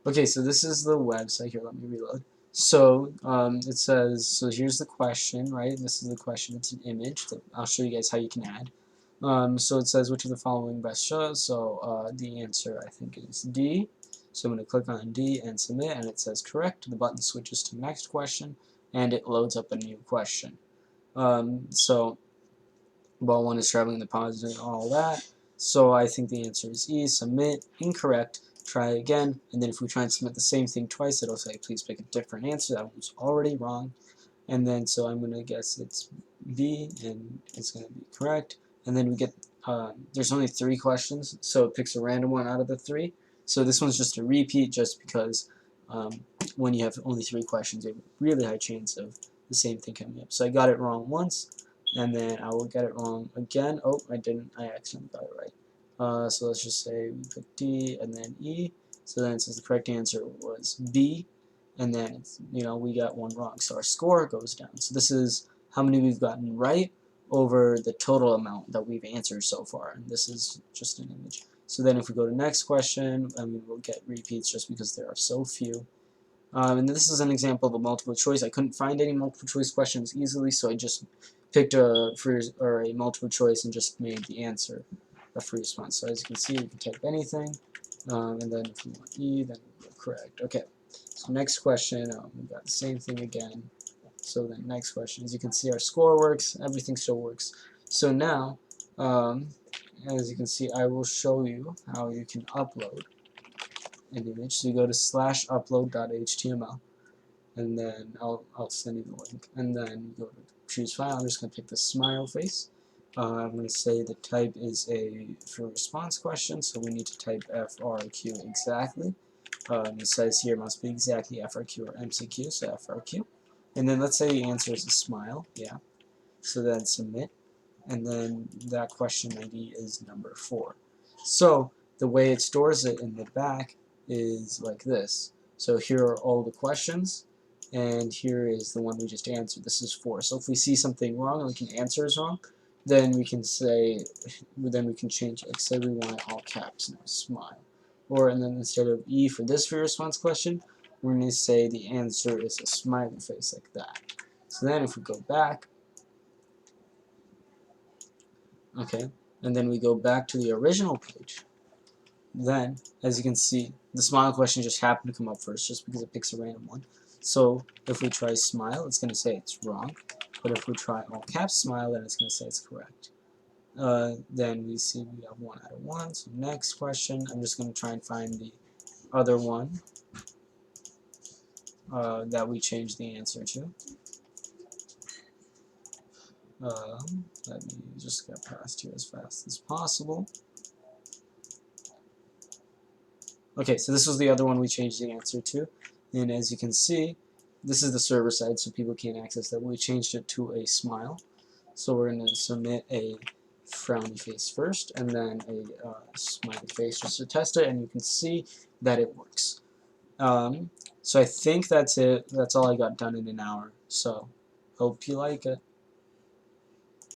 Okay, so this is the website. Here, let me reload. So it says, so here's the question, right? This is the question. It's an image. I'll show you guys how you can add. So it says, which of the following best shows? So the answer, I think, is D. So I'm going to click on D and submit, and it says correct. The button switches to next question, and it loads up a new question. So ball 1 is traveling the positive, all that. So I think the answer is E. Submit. Incorrect. Try again, and then if we try and submit the same thing twice, it'll say please pick a different answer. That was already wrong. And then so I'm going to guess it's B, and it's going to be correct. And then we get, there's only 3 questions, so it picks a random one out of the 3. So this one's just a repeat, just because when you have only 3 questions, you have a really high chance of the same thing coming up. So I got it wrong once, and then I will get it wrong again. Oh, I didn't. I accidentally got it right. So let's just say we put D and then E. So then it says the correct answer was B, and then it's, we got one wrong. So our score goes down. So this is how many we've gotten right over the total amount that we've answered so far. And this is just an image. So then if we go to next question, we'll get repeats just because there are so few. And this is an example of a multiple choice. I couldn't find any multiple choice questions easily, so I just picked a multiple choice and just made the answer a free response. So as you can see, you can type anything, and then if you want E, then correct. Okay, so next question, we got the same thing again. So then next question, as you can see, our score works, everything still works. So now, as you can see, I will show you how you can upload an image. So you go to /upload.html, and then I'll send you the link. And then you go to choose file. I'm just going to pick the smile face. I'm going to say the type is a for response question, so we need to type FRQ exactly. It says here must be exactly FRQ or MCQ, so FRQ. And then let's say the answer is a smile, yeah. So then submit, and then that question ID is number 4. So the way it stores it in the back is like this. So here are all the questions, and here is the one we just answered. This is 4. So if we see something wrong and we can answer is wrong, then we can say, then we can change it. Like say we want all caps now, smile. Or and then instead of E for this free response question, we're going to say the answer is a smiley face like that. So then if we go back, okay, and then we go back to the original page, then as you can see, the smile question just happened to come up first just because it picks a random one. So if we try smile, it's going to say it's wrong, but if we try all caps smile, then it's going to say it's correct. Then we see we have 1 out of 1. So next question, I'm just going to try and find the other one that we changed the answer to. Let me just get past here as fast as possible. Okay, so this was the other one we changed the answer to, and as you can see, this is the server side, so people can't access that. We changed it to a smile, so we're going to submit a frowny face first, and then a smiley face just to test it, and you can see that it works. So I think that's it. That's all I got done in an hour, so hope you like it.